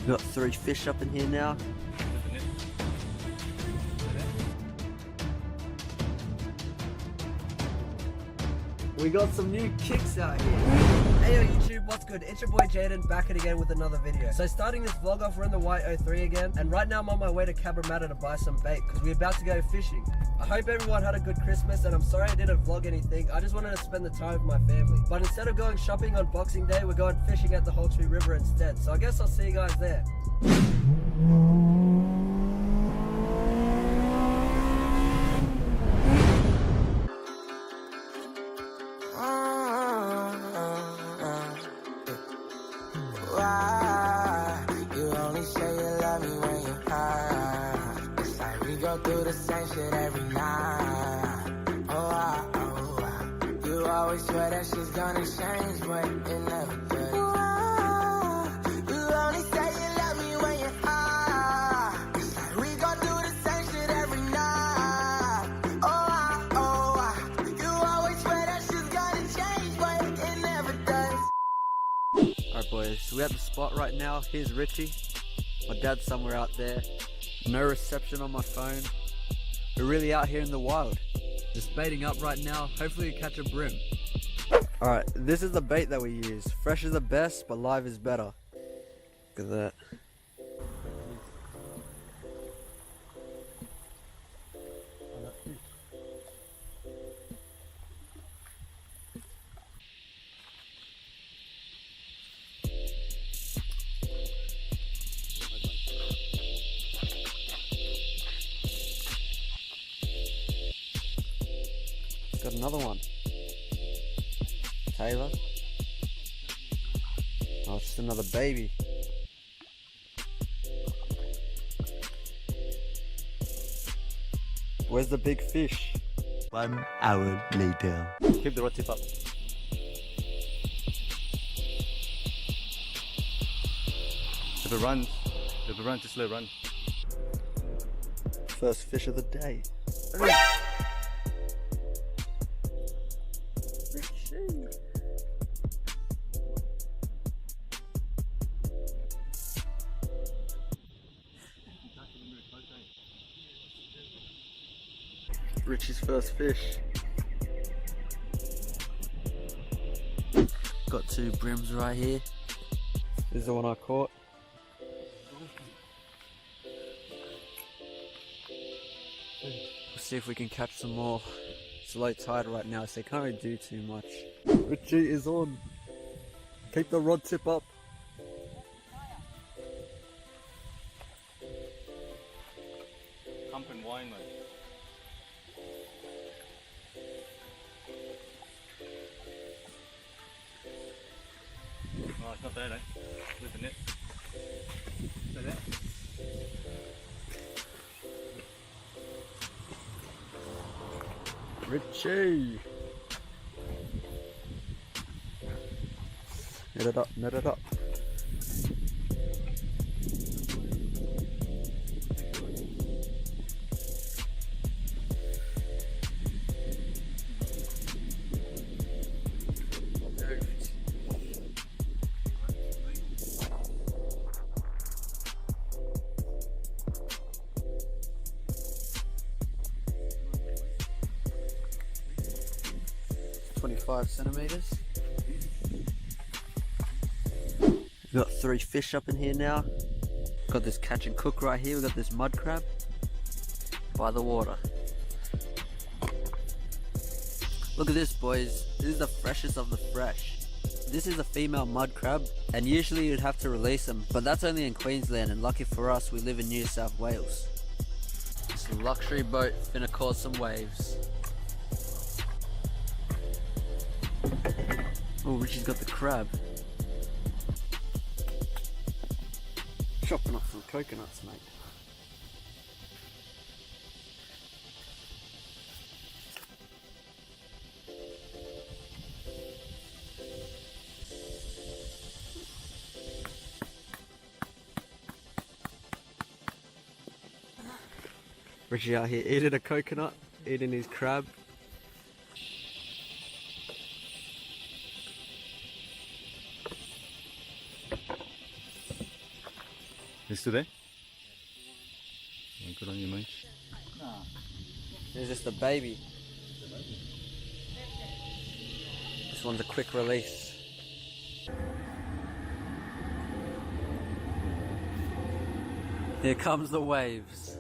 We've got 3 fish up in here now. We got some new kicks out here. Hey yo YouTube, what's good? It's your boy Jaden back at again with another video. So starting this vlog off, we're in the Y03 again, and right now I'm on my way to Cabramatta to buy some bait because we're about to go fishing. I hope everyone had a good Christmas, and I'm sorry I didn't vlog anything. I just wanted to spend the time with my family. But instead of going shopping on Boxing Day, we're going fishing at the Hawkesbury River instead. So I guess I'll see you guys there. Do the same shit every night. You always swear that shit's gonna change, but it never does. You only say you love me when you're high. It's like we gon' do the same shit every night. You always swear that shit's gonna change, but it never does. Alright boys, so we're at the spot right now. Here's Richie. My dad's somewhere out there. No reception on my phone. We're really out here in the wild. Just baiting up right now. Hopefully we catch a brim. Alright, this is the bait that we use. Fresh is the best, but live is better. Look at that. Got another one. Taylor. Oh, it's just another baby. Where's the big fish? 1 hour later. Keep the rod tip up. If it runs, just let it run. First fish of the day. Richie's first fish. Got 2 brims right here. This is the one I caught. We'll see if we can catch some more. It's low tide right now, so they can't really do too much. Richie is on. Keep the rod tip up. Pump and wine, mate. Oh, it's not there, eh? With the net. Is that there? Richie! Net it up, net it up. .5 centimeters. We've got 3 fish up in here now. Got this catch and cook right here. We've got this mud crab by the water. Look at this, boys. This is the freshest of the fresh. This is a female mud crab, and usually you'd have to release them, but that's only in Queensland, and lucky for us we live in New South Wales. This luxury boat finna cause some waves. Oh, Richie's got the crab. Chopping up some coconuts, mate. Richie out here eating a coconut, eating his crab. Yesterday? Good on you, mate. It's just a baby. This one's a quick release. Here comes the waves.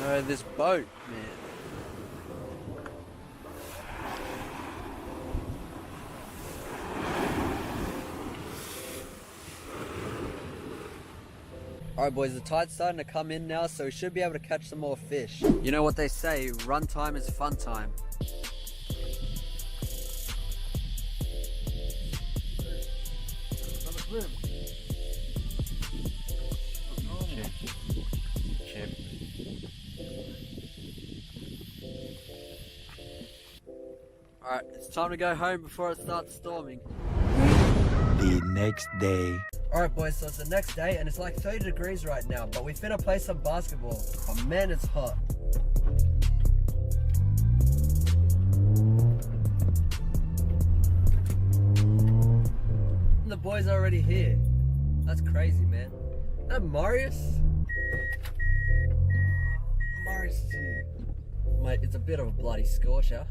Oh, this boat, man. Alright boys, the tide's starting to come in now, so we should be able to catch some more fish. You know what they say, run time is fun time. Alright, it's time to go home before it starts storming. The next day. Alright boys, so it's the next day and it's like 30 degrees right now, but we finna play some basketball. Oh man, it's hot. And the boys are already here. That's crazy, man. Is that Marius? Marius, mate, it's a bit of a bloody scorcher.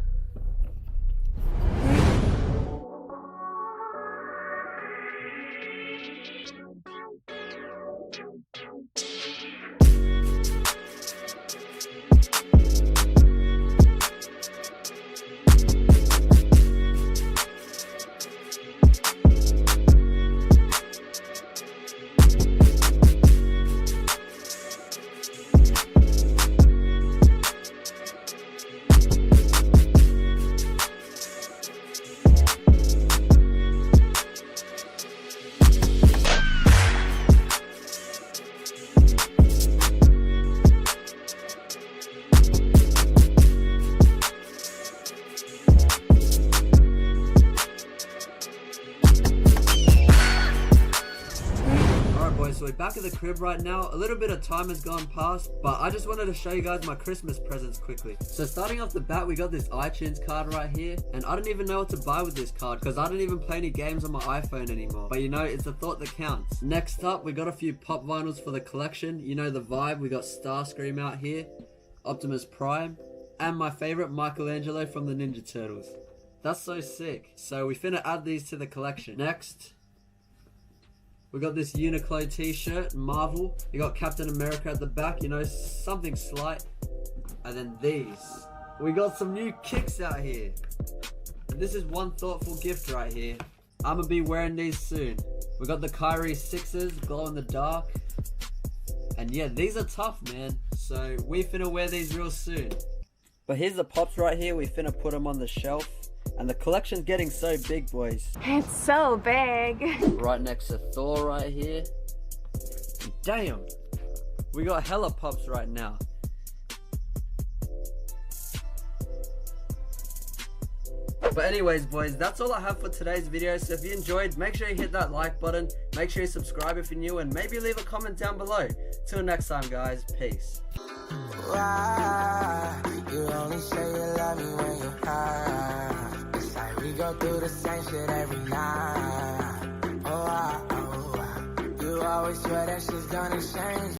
So we're back at the crib right now. A little bit of time has gone past, but I just wanted to show you guys my Christmas presents quickly. So starting off the bat, we got this iTunes card right here, and I don't even know what to buy with this card because I don't even play any games on my iPhone anymore. But you know, it's the thought that counts. Next up, we got a few pop vinyls for the collection. You know the vibe. We got Starscream out here, Optimus Prime, and my favorite, Michelangelo from the Ninja Turtles. That's so sick. So we finna add these to the collection. Next, we got this Uniqlo t-shirt, Marvel. You got Captain America at the back, you know, something slight. And then these. We got some new kicks out here. And this is one thoughtful gift right here. I'm gonna be wearing these soon. We got the Kyrie 6s, glow in the dark. And yeah, these are tough, man. So we finna wear these real soon. But here's the pops right here. We finna put them on the shelf. And the collection's getting so big, boys. It's so big. Right next to Thor right here. Damn, we got hella pops right now. But anyways, boys, that's all I have for today's video. So if you enjoyed, make sure you hit that like button. Make sure you subscribe if you're new, and maybe leave a comment down below. Till next time, guys. Peace. Why? You only say you love me when you're high. It's like we go through the same shit every night. You always swear that shit's gonna change.